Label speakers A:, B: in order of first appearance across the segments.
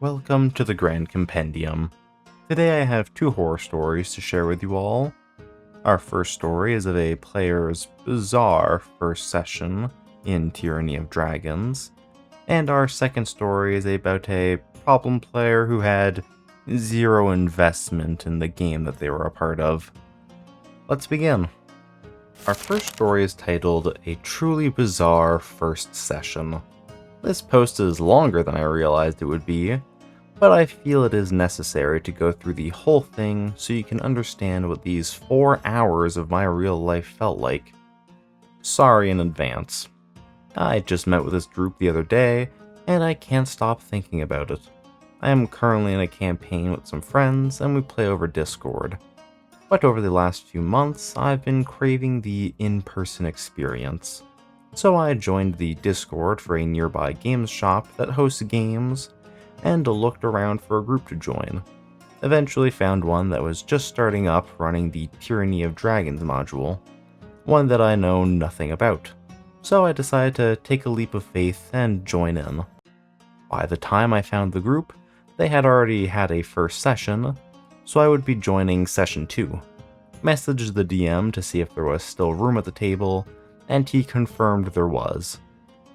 A: Welcome to the Grand Compendium. Today I have two horror stories to share with you all. Our first story is of a player's bizarre first session in Tyranny of Dragons, and our second story is about a problem player who had zero investment in the game that they were a part of. Let's begin. Our first story is titled A Truly Bizarre First Session. This post is longer than I realized it would be, but I feel it is necessary to go through the whole thing so you can understand what these 4 hours of my real life felt like. Sorry in advance. I just met with this group the other day, and I can't stop thinking about it. I am currently in a campaign with some friends, and we play over Discord. But over the last few months, I've been craving the in-person experience. So I joined the Discord for a nearby games shop that hosts games, and looked around for a group to join. Eventually found one that was just starting up running the Tyranny of Dragons module, one that I know nothing about. So I decided to take a leap of faith and join in. By the time I found the group, they had already had a first session, so I would be joining session 2. Messaged the DM to see if there was still room at the table, and he confirmed there was.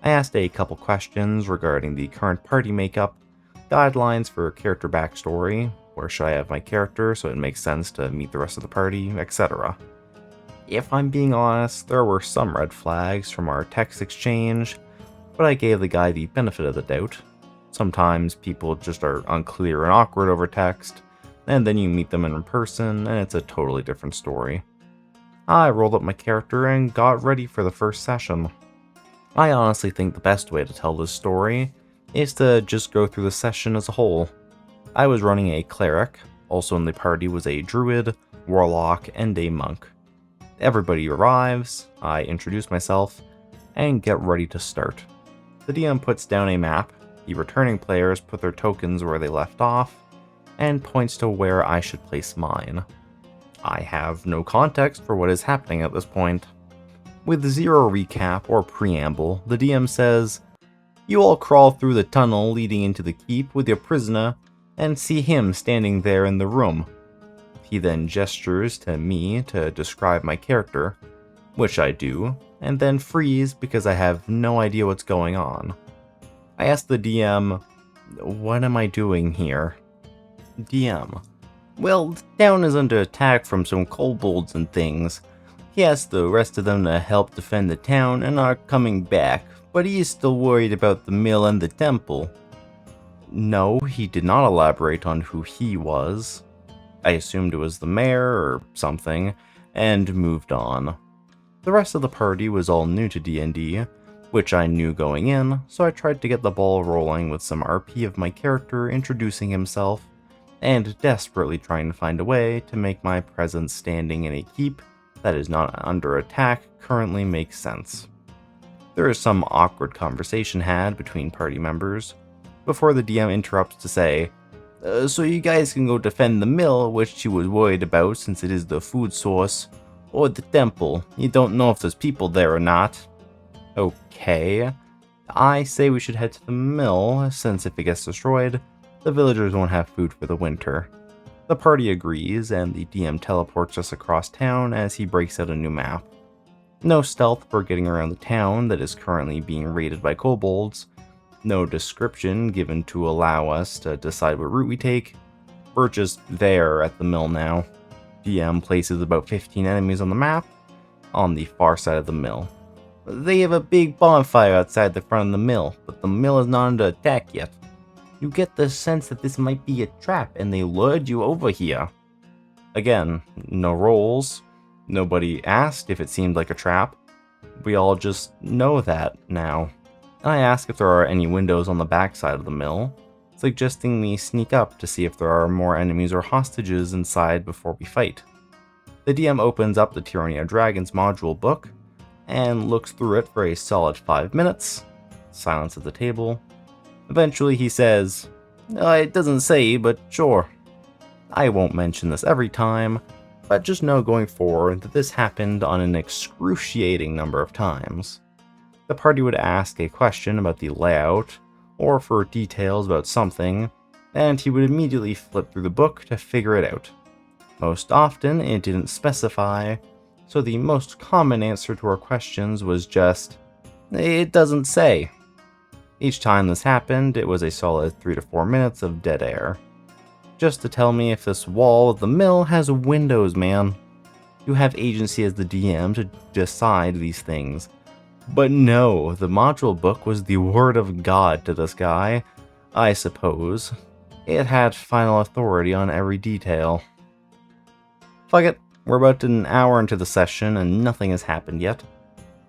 A: I asked a couple questions regarding the current party makeup, guidelines for character backstory, where should I have my character so it makes sense to meet the rest of the party, etc. If I'm being honest, there were some red flags from our text exchange, but I gave the guy the benefit of the doubt. Sometimes people just are unclear and awkward over text, and then you meet them in person and it's a totally different story. I rolled up my character and got ready for the first session. I honestly think the best way to tell this story is to just go through the session as a whole. I was running a cleric, also in the party was a druid, warlock, and a monk. Everybody arrives, I introduce myself, and get ready to start. The DM puts down a map, the returning players put their tokens where they left off, and points to where I should place mine. I have no context for what is happening at this point. With zero recap or preamble, the DM says, "You all crawl through the tunnel leading into the keep with your prisoner and see him standing there in the room." He then gestures to me to describe my character, which I do, and then freeze because I have no idea what's going on. I ask the DM, "What am I doing here?" DM, "Well, the town is under attack from some kobolds and things. He asked the rest of them to help defend the town and are coming back, but he is still worried about the mill and the temple." No, he did not elaborate on who he was. I assumed it was the mayor or something, and moved on. The rest of the party was all new to D&D, which I knew going in, so I tried to get the ball rolling with some RP of my character introducing himself, and desperately trying to find a way to make my presence standing in a keep that is not under attack currently make sense. There is some awkward conversation had between party members, before the DM interrupts to say, "So you guys can go defend the mill, which she was worried about since it is the food source, or the temple. You don't know if there's people there or not." Okay. I say we should head to the mill, since if it gets destroyed, the villagers won't have food for the winter. The party agrees, and the DM teleports us across town as he breaks out a new map. No stealth for getting around the town that is currently being raided by kobolds. No description given to allow us to decide what route we take. We're just there at the mill now. DM places about 15 enemies on the map, on the far side of the mill. "They have a big bonfire outside the front of the mill, but the mill is not under attack yet. You get the sense that this might be a trap and they lured you over here." Again, no rolls. Nobody asked if it seemed like a trap. We all just know that now. And I ask if there are any windows on the backside of the mill, suggesting we sneak up to see if there are more enemies or hostages inside before we fight. The DM opens up the Tyranny of Dragons module book and looks through it for a solid 5 minutes. Silence at the table. Eventually he says, "It doesn't say, but sure." I won't mention this every time, but just know going forward that this happened on an excruciating number of times. The party would ask a question about the layout, or for details about something, and he would immediately flip through the book to figure it out. Most often, it didn't specify, so the most common answer to our questions was just, "It doesn't say." Each time this happened, it was a solid 3 to 4 minutes of dead air. Just to tell me if this wall of the mill has windows, man. You have agency as the DM to decide these things. But no, the module book was the word of God to this guy, I suppose. It had final authority on every detail. Fuck it, we're about an hour into the session and nothing has happened yet.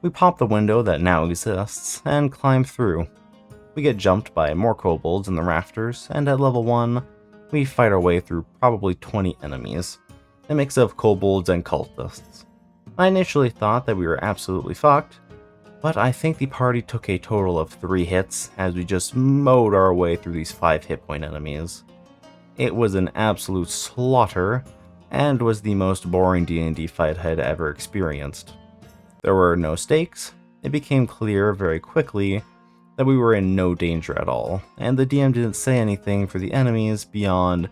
A: We pop the window that now exists and climb through. We get jumped by more kobolds in the rafters, and at level 1, we fight our way through probably 20 enemies, a mix of kobolds and cultists. I initially thought that we were absolutely fucked, but I think the party took a total of 3 hits as we just mowed our way through these 5 hit point enemies. It was an absolute slaughter, and was the most boring D&D fight I had ever experienced. There were no stakes. It became clear very quickly that we were in no danger at all, and the DM didn't say anything for the enemies beyond,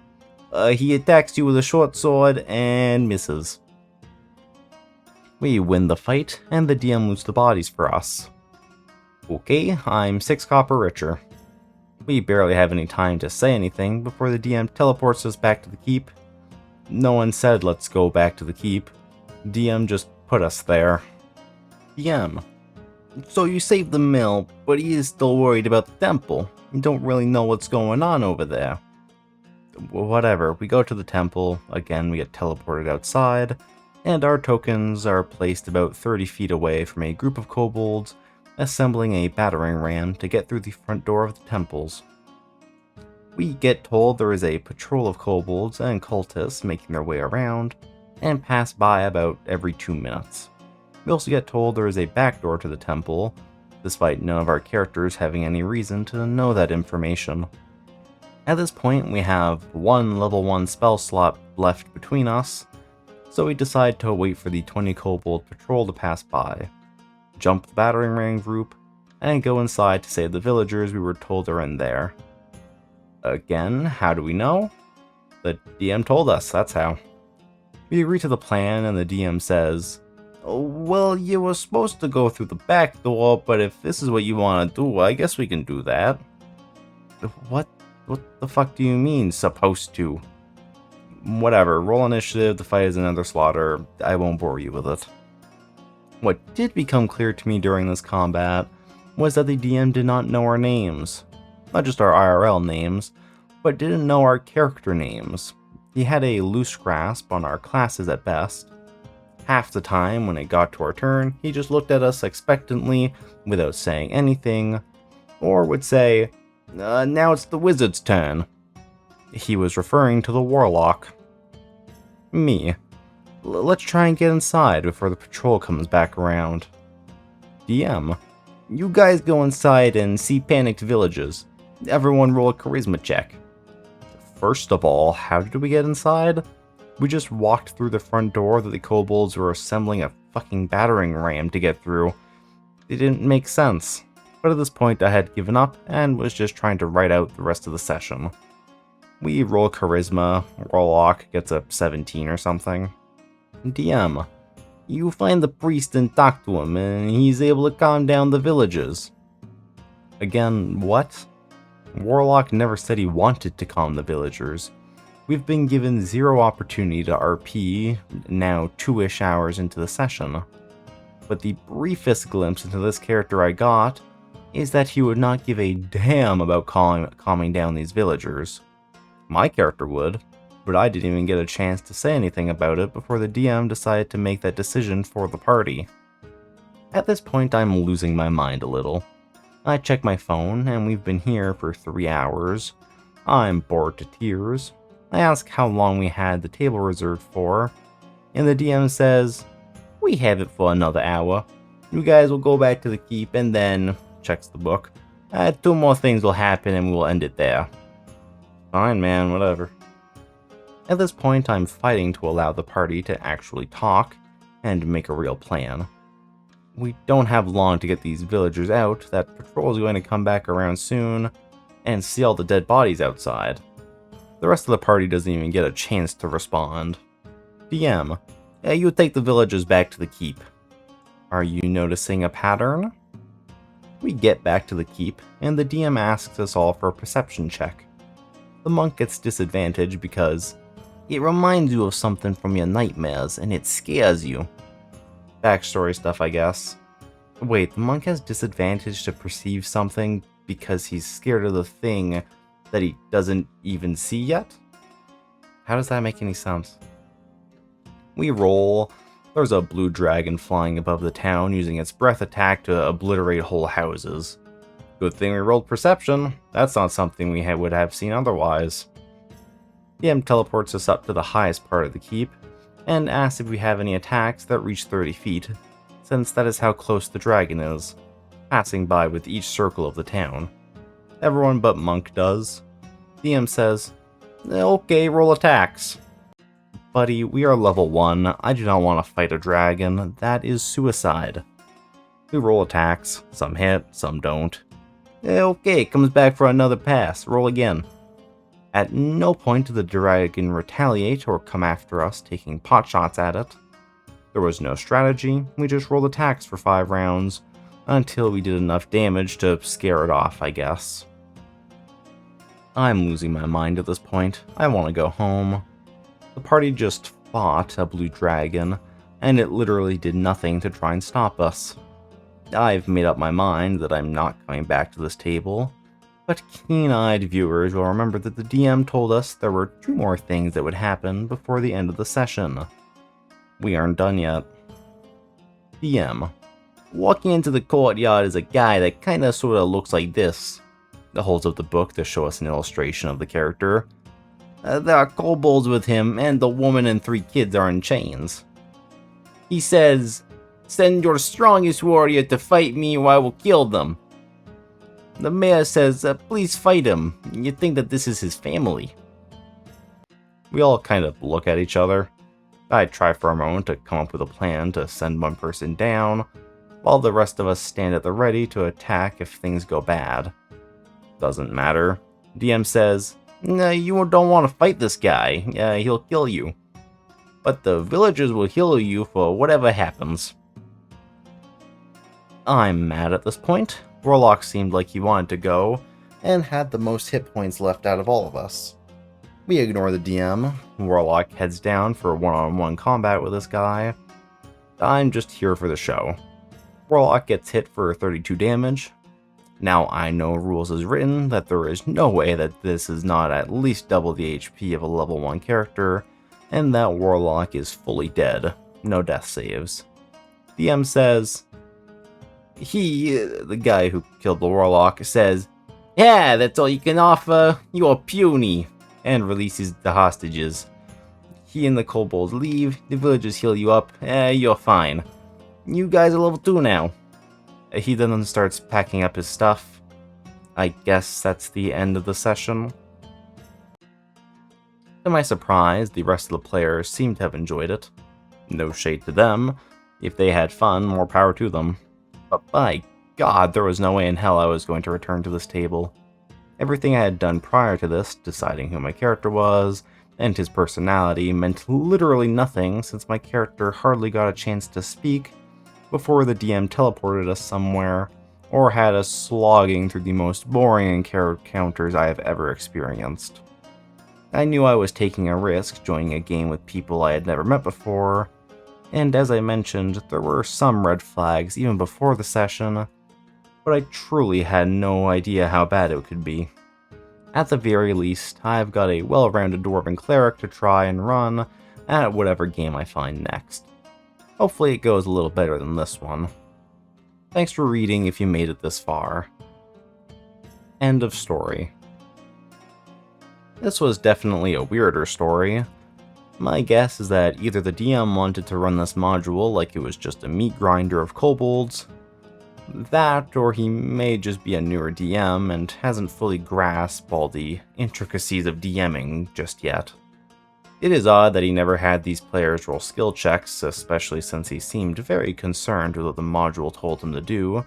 A: he attacks you with a short sword and misses. We win the fight, and the DM loots the bodies for us. Okay, I'm 6 copper richer. We barely have any time to say anything before the DM teleports us back to the keep. No one said let's go back to the keep. DM just put us there. DM. So you saved the mill, but he is still worried about the temple. You don't really know what's going on over there. Whatever, we go to the temple, again we get teleported outside, and our tokens are placed about 30 feet away from a group of kobolds assembling a battering ram to get through the front door of the temples. We get told there is a patrol of kobolds and cultists making their way around, and pass by about every 2 minutes. We also get told there is a back door to the temple, despite none of our characters having any reason to know that information. At this point, we have 1 level 1 spell slot left between us, so we decide to wait for the 20 kobold patrol to pass by, jump the battering ram group, and go inside to save the villagers we were told are in there. Again, how do we know? The DM told us, that's how. We agree to the plan, and the DM says, "Oh, well, you were supposed to go through the back door, but if this is what you want to do, I guess we can do that." What the fuck do you mean, supposed to? Whatever, roll initiative, the fight is another slaughter, I won't bore you with it. What did become clear to me during this combat was that the DM did not know our names. Not just our IRL names, but didn't know our character names. He had a loose grasp on our classes at best. Half the time, when it got to our turn, he just looked at us expectantly without saying anything, or would say, "Now it's the wizard's turn." He was referring to the warlock. Me. Let's try and get inside before the patrol comes back around. DM. You guys go inside and see panicked villagers. Everyone roll a charisma check. First of all, how did we get inside? We just walked through the front door that the kobolds were assembling a fucking battering ram to get through. It didn't make sense. But at this point I had given up and was just trying to write out the rest of the session. We roll charisma, warlock gets a 17 or something. DM. You find the priest and talk to him, and he's able to calm down the villagers. Again, what? Warlock never said he wanted to calm the villagers. We've been given 0 opportunity to RP, now 2-ish hours into the session. But the briefest glimpse into this character I got is that he would not give a damn about calming down these villagers. My character would, but I didn't even get a chance to say anything about it before the DM decided to make that decision for the party. At this point, I'm losing my mind a little. I check my phone, and we've been here for 3 hours. I'm bored to tears. I ask how long we had the table reserved for, and the DM says, "We have it for another hour. You guys will go back to the keep, and then," checks the book, 2 more things will happen and we'll end it there." Fine, man, whatever. At this point, I'm fighting to allow the party to actually talk and make a real plan. We don't have long to get these villagers out. That patrol is going to come back around soon and see all the dead bodies outside. The rest of the party doesn't even get a chance to respond. DM, you take the villagers back to the keep. Are you noticing a pattern? We get back to the keep, and the DM asks us all for a perception check. The monk gets disadvantaged because it reminds you of something from your nightmares, and it scares you. Backstory stuff, I guess. Wait, the monk has disadvantage to perceive something because he's scared of the thing that he doesn't even see yet? How does that make any sense? We roll. There's a blue dragon flying above the town using its breath attack to obliterate whole houses. Good thing we rolled perception. That's not something we would have seen otherwise. DM teleports us up to the highest part of the keep and asks if we have any attacks that reach 30 feet, since that is how close the dragon is, passing by with each circle of the town. Everyone but Monk does. DM says, okay, roll attacks. Buddy, we are level 1. I do not want to fight a dragon. That is suicide. We roll attacks. Some hit, some don't. Okay, comes back for another pass. Roll again. At no point did the dragon retaliate or come after us, taking pot shots at it. There was no strategy. We just rolled attacks for 5 rounds, until we did enough damage to scare it off, I guess. I'm losing my mind at this point. I want to go home. The party just fought a blue dragon, and it literally did nothing to try and stop us. I've made up my mind that I'm not coming back to this table, but keen-eyed viewers will remember that the DM told us there were 2 more things that would happen before the end of the session. We aren't done yet. DM. Walking into the courtyard is a guy that kinda sorta looks like this. It holds up the book to show us an illustration of the character. There are kobolds with him, and the woman and 3 kids are in chains. He says, "Send your strongest warrior to fight me or I will kill them." The mayor says, "Please fight him." You'd think that this is his family. We all kind of look at each other. I try for a moment to come up with a plan to send one person down, while the rest of us stand at the ready to attack if things go bad. Doesn't matter. DM says, "No, you don't want to fight this guy. He'll kill you. But the villagers will heal you for whatever happens." I'm mad at this point. Warlock seemed like he wanted to go, and had the most hit points left out of all of us. We ignore the DM. Warlock heads down for one-on-one combat with this guy. I'm just here for the show. Warlock gets hit for 32 damage. Now I know rules is written that there is no way that this is not at least double the HP of a level 1 character, and that Warlock is fully dead. No death saves. DM says, the guy who killed the Warlock, says, "Yeah, that's all you can offer, you are puny," and releases the hostages. He and the kobolds leave, the villagers heal you up, you're fine. You guys are level 2 now. He then starts packing up his stuff. I guess that's the end of the session. To my surprise, the rest of the players seem to have enjoyed it. No shade to them. If they had fun, more power to them. But by God, there was no way in hell I was going to return to this table. Everything I had done prior to this, deciding who my character was, and his personality, meant literally nothing since my character hardly got a chance to speak before the DM teleported us somewhere, or had us slogging through the most boring encounters I have ever experienced. I knew I was taking a risk joining a game with people I had never met before, and as I mentioned, there were some red flags even before the session, but I truly had no idea how bad it could be. At the very least, I've got a well-rounded dwarven cleric to try and run at whatever game I find next. Hopefully it goes a little better than this one. Thanks for reading if you made it this far. End of story. This was definitely a weirder story. My guess is that either the DM wanted to run this module like it was just a meat grinder of kobolds, that, or he may just be a newer DM and hasn't fully grasped all the intricacies of DMing just yet. It is odd that he never had these players roll skill checks, especially since he seemed very concerned with what the module told him to do.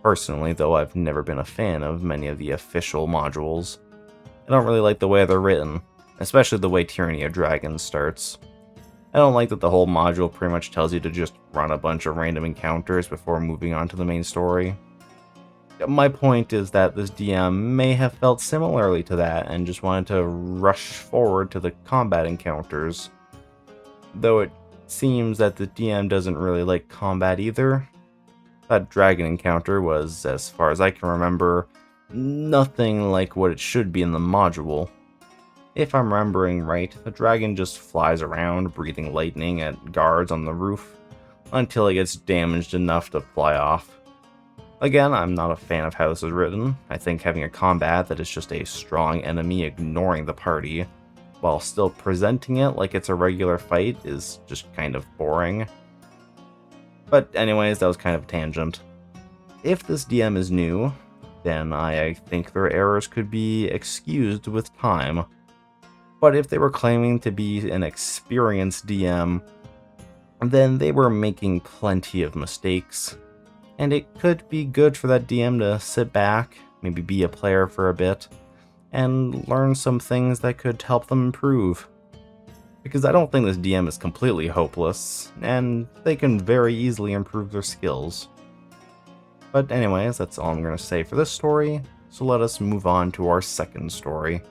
A: Personally, though, I've never been a fan of many of the official modules. I don't really like the way they're written, especially the way Tyranny of Dragons starts. I don't like that the whole module pretty much tells you to just run a bunch of random encounters before moving on to the main story. My point is that this DM may have felt similarly to that and just wanted to rush forward to the combat encounters. Though it seems that the DM doesn't really like combat either. That dragon encounter was, as far as I can remember, nothing like what it should be in the module. If I'm remembering right, the dragon just flies around, breathing lightning at guards on the roof, until it gets damaged enough to fly off. Again, I'm not a fan of how this is written. I think having a combat that is just a strong enemy ignoring the party, while still presenting it like it's a regular fight, is just kind of boring. But anyways, that was kind of a tangent. If this DM is new, then I think their errors could be excused with time. But if they were claiming to be an experienced DM, then they were making plenty of mistakes. And it could be good for that DM to sit back, maybe be a player for a bit, and learn some things that could help them improve. Because I don't think this DM is completely hopeless, and they can very easily improve their skills. But anyways, that's all I'm going to say for this story, so let us move on to our second story.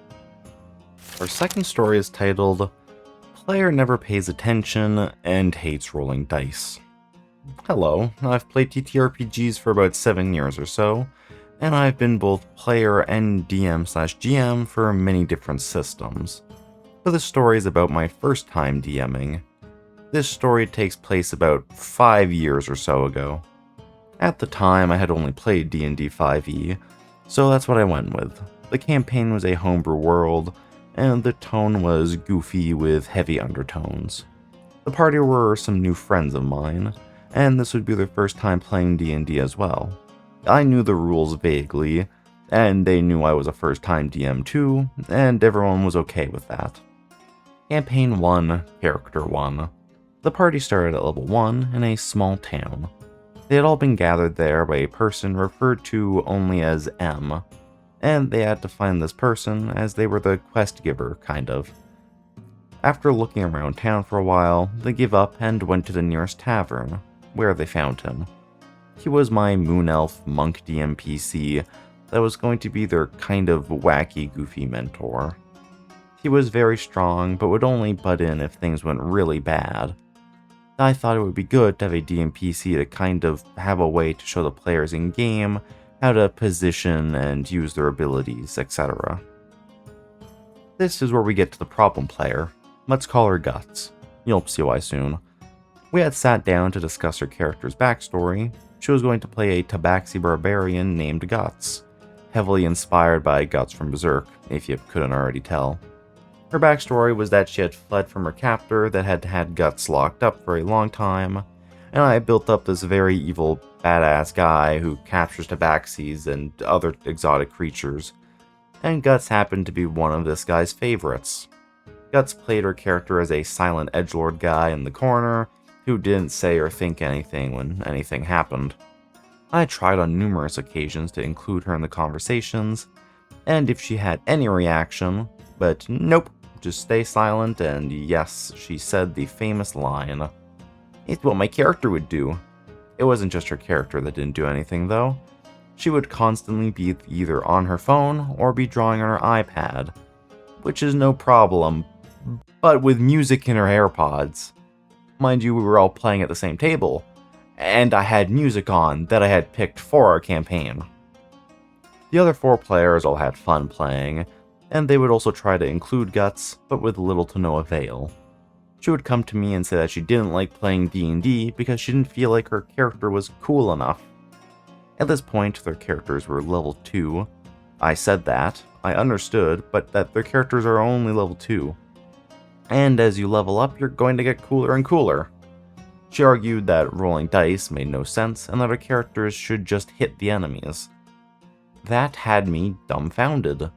A: Our second story is titled, Player Never Pays Attention and Hates Rolling Dice. Hello, I've played ttrpgs for about 7 years or so, and I've been both player and DM/GM for many different systems. But this story is about my first time DMing. This story takes place about 5 years or so ago. At the time, I had only played D&D 5e, so that's what I went with. The campaign was a homebrew world, and the tone was goofy with heavy undertones. The party were some new friends of mine, and this would be their first time playing D&D as well. I knew the rules vaguely, and they knew I was a first-time DM too, and everyone was okay with that. Campaign 1, Character 1. The party started at level 1 in a small town. They had all been gathered there by a person referred to only as M, and they had to find this person as they were the quest giver, kind of. After looking around town for a while, they gave up and went to the nearest tavern, where they found him. He was my Moon Elf Monk DM PC that was going to be their kind of wacky, goofy mentor. He was very strong, but would only butt in if things went really bad. I thought it would be good to have a DM PC to kind of have a way to show the players in-game how to position and use their abilities, etc. This is where we get to the problem player. Let's call her Guts. You'll see why soon. We had sat down to discuss her character's backstory. She was going to play a Tabaxi barbarian named Guts, heavily inspired by Guts from Berserk, if you couldn't already tell. Her backstory was that she had fled from her captor that had had Guts locked up for a long time, and I built up this very evil, badass guy who captures Tabaxis and other exotic creatures, and Guts happened to be one of this guy's favorites. Guts played her character as a silent edgelord guy in the corner, who didn't say or think anything when anything happened. I tried on numerous occasions to include her in the conversations, and if she had any reaction, but nope, just stay silent, and yes, she said the famous line. It's what my character would do. It wasn't just her character that didn't do anything though. She would constantly be either on her phone or be drawing on her iPad, which is no problem, but with music in her AirPods. Mind you, we were all playing at the same table, and I had music on that I had picked for our campaign. The other 4 players all had fun playing, and they would also try to include Guts, but with little to no avail. She would come to me and say that she didn't like playing D&D because she didn't feel like her character was cool enough. At this point, their characters were level 2. I said that, I understood, but that their characters are only level 2. And as you level up, you're going to get cooler and cooler. She argued that rolling dice made no sense and that her characters should just hit the enemies. That had me dumbfounded.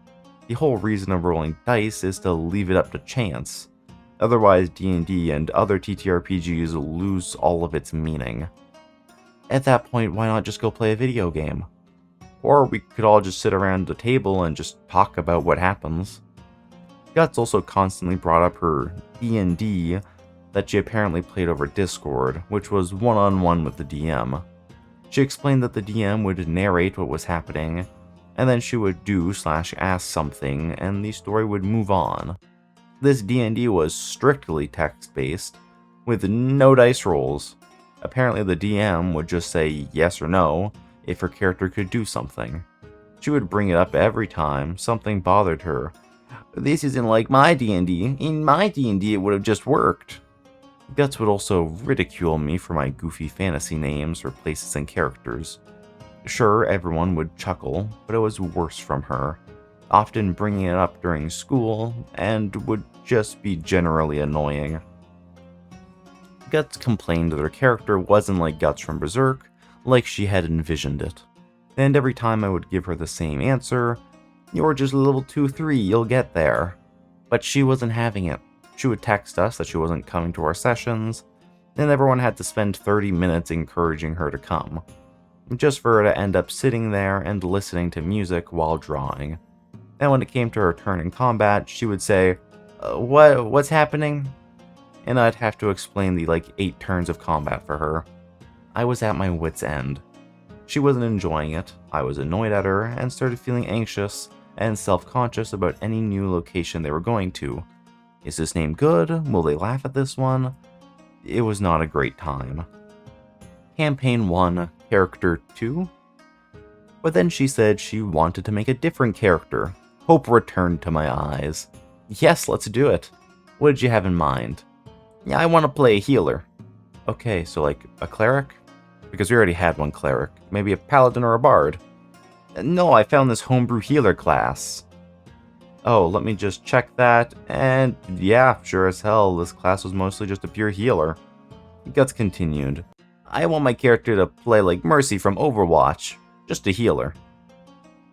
A: The whole reason of rolling dice is to leave it up to chance. Otherwise, D&D and other TTRPGs lose all of its meaning. At that point, why not just go play a video game? or we could all just sit around the table and just talk about what happens. Guts also constantly brought up her D&D that she apparently played over Discord, which was one-on-one with the DM. She explained that the DM would narrate what was happening, and then she would do/ask something, and the story would move on. This D&D was strictly text-based, with no dice rolls. Apparently the DM would just say yes or no if her character could do something. She would bring it up every time something bothered her. This isn't like my D&D. In my D&D it would have just worked. Guts would also ridicule me for my goofy fantasy names or places and characters. Sure, everyone would chuckle, but it was worse from her, often bringing it up during school, and would just be generally annoying. Guts complained that her character wasn't like Guts from Berserk, like she had envisioned it. And every time I would give her the same answer, "You're just level 2-3, you'll get there." But she wasn't having it. She would text us that she wasn't coming to our sessions, and everyone had to spend 30 minutes encouraging her to come, just for her to end up sitting there and listening to music while drawing. And when it came to her turn in combat, she would say, what's happening?" And I'd have to explain the 8 turns of combat for her. I was at my wit's end. She wasn't enjoying it, I was annoyed at her, and started feeling anxious and self-conscious about any new location they were going to. Is this name good? Will they laugh at this one? It was not a great time. Campaign 1, Character 2? But then she said she wanted to make a different character. Hope returned to my eyes. Yes, let's do it. What did you have in mind? Yeah, I want to play a healer. Okay, so a cleric? Because we already had one cleric. Maybe a paladin or a bard. No, I found this homebrew healer class. Oh, let me just check that, and yeah, sure as hell, this class was mostly just a pure healer. Guts continued. I want my character to play like Mercy from Overwatch, just a healer.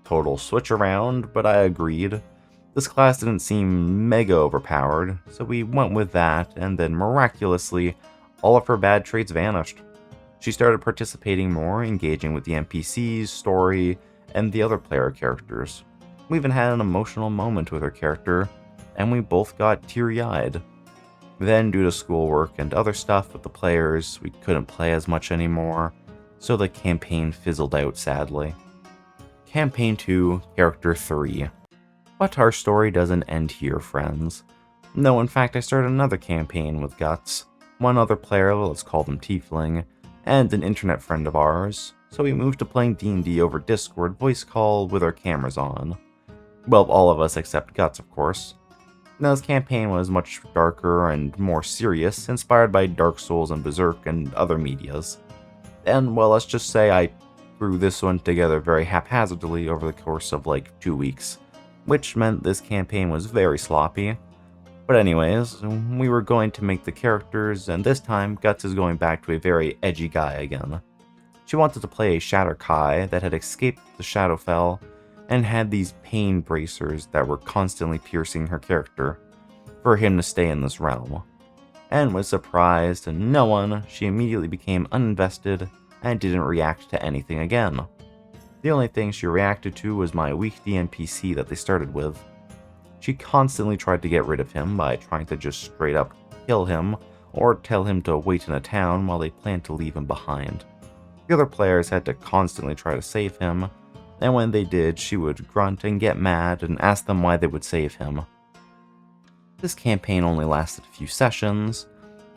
A: Total switch around, but I agreed. This class didn't seem mega overpowered, so we went with that, and then miraculously, all of her bad traits vanished. She started participating more, engaging with the NPCs, story, and the other player characters. We even had an emotional moment with her character, and we both got teary-eyed. Then, due to schoolwork and other stuff with the players, we couldn't play as much anymore, so the campaign fizzled out sadly. Campaign 2, Character 3. But our story doesn't end here, friends. No, in fact, I started another campaign with Guts, one other player, let's call them Tiefling, and an internet friend of ours, so we moved to playing D&D over Discord voice call with our cameras on. Well, all of us except Guts, of course. Now, this campaign was much darker and more serious, inspired by Dark Souls and Berserk and other medias. And, well, let's just say I threw this one together very haphazardly over the course of 2 weeks, which meant this campaign was very sloppy. But anyways, we were going to make the characters, and this time, Guts is going back to a very edgy guy again. She wanted to play a Shatter Kai that had escaped the Shadowfell, and had these pain bracers that were constantly piercing her character, for him to stay in this realm. And was surprised to no one, she immediately became uninvested, and didn't react to anything again. The only thing she reacted to was my weak NPC that they started with. She constantly tried to get rid of him by trying to just straight up kill him, or tell him to wait in a town while they planned to leave him behind. The other players had to constantly try to save him, and when they did, she would grunt and get mad and ask them why they would save him. This campaign only lasted a few sessions,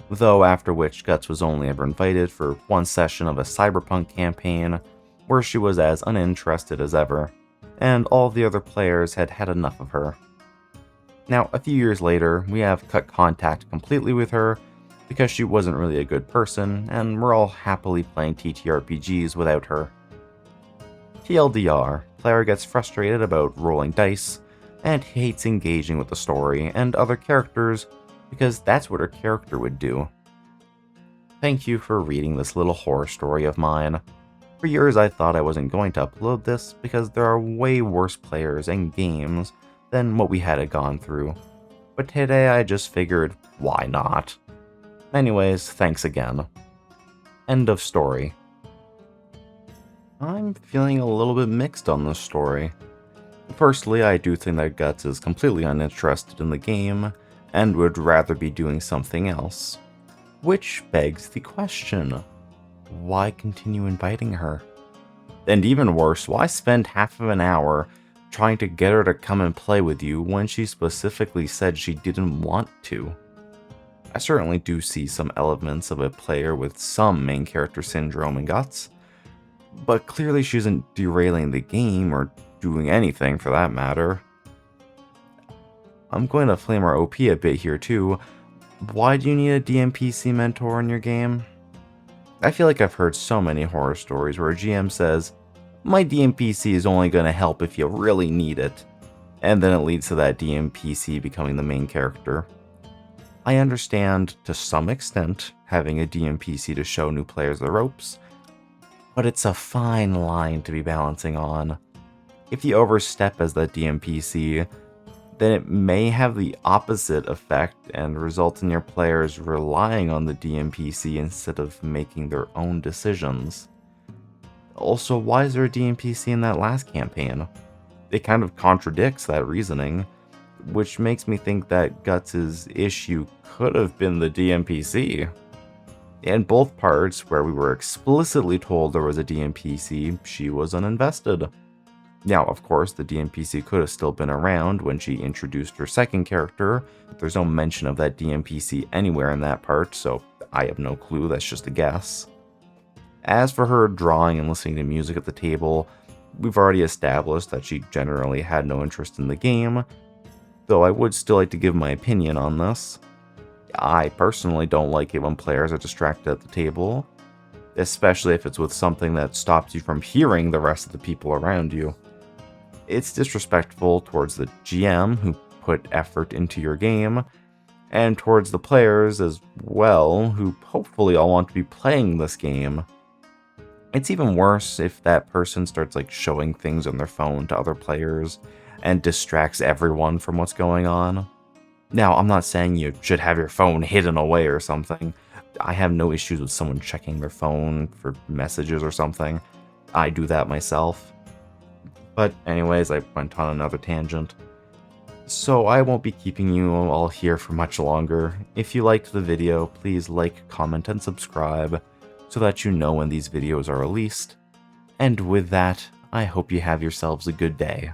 A: though after which Guts was only ever invited for one session of a cyberpunk campaign, where she was as uninterested as ever, and all the other players had had enough of her. Now, a few years later, we have cut contact completely with her, because she wasn't really a good person, and we're all happily playing ttrpgs without her. TLDR, player gets frustrated about rolling dice, and hates engaging with the story and other characters, because that's what her character would do. Thank you for reading this little horror story of mine. For years I thought I wasn't going to upload this, because there are way worse players and games than what we had gone through. But today I just figured, why not? Anyways, thanks again. End of story. I'm feeling a little bit mixed on this story. Firstly, I do think that Guts is completely uninterested in the game and would rather be doing something else. Which begs the question, why continue inviting her? And even worse, why spend half of an hour trying to get her to come and play with you when she specifically said she didn't want to? I certainly do see some elements of a player with some main character syndrome in Guts, but clearly she isn't derailing the game or doing anything for that matter. I'm going to flame our OP a bit here too. Why do you need a DMPC mentor in your game? I feel like I've heard so many horror stories where a GM says, my DMPC is only going to help if you really need it, and then it leads to that DMPC becoming the main character. I understand, to some extent, having a DMPC to show new players the ropes, but it's a fine line to be balancing on. If you overstep as the DMPC, then it may have the opposite effect and result in your players relying on the DMPC instead of making their own decisions. Also, why is there a DMPC in that last campaign? It kind of contradicts that reasoning, which makes me think that Guts' issue could have been the DMPC. In both parts, where we were explicitly told there was a DMPC, she was uninvested. Now, of course, the DMPC could have still been around when she introduced her second character. There's no mention of that DMPC anywhere in that part, so I have no clue, that's just a guess. As for her drawing and listening to music at the table, we've already established that she generally had no interest in the game, though I would still like to give my opinion on this. I personally don't like it when players are distracted at the table, especially if it's with something that stops you from hearing the rest of the people around you. It's disrespectful towards the GM who put effort into your game, and towards the players as well, who hopefully all want to be playing this game. It's even worse if that person starts showing things on their phone to other players and distracts everyone from what's going on. Now, I'm not saying you should have your phone hidden away or something. I have no issues with someone checking their phone for messages or something. I do that myself. But anyways, I went on another tangent. So I won't be keeping you all here for much longer. If you liked the video, please like, comment, and subscribe so that you know when these videos are released. And with that, I hope you have yourselves a good day.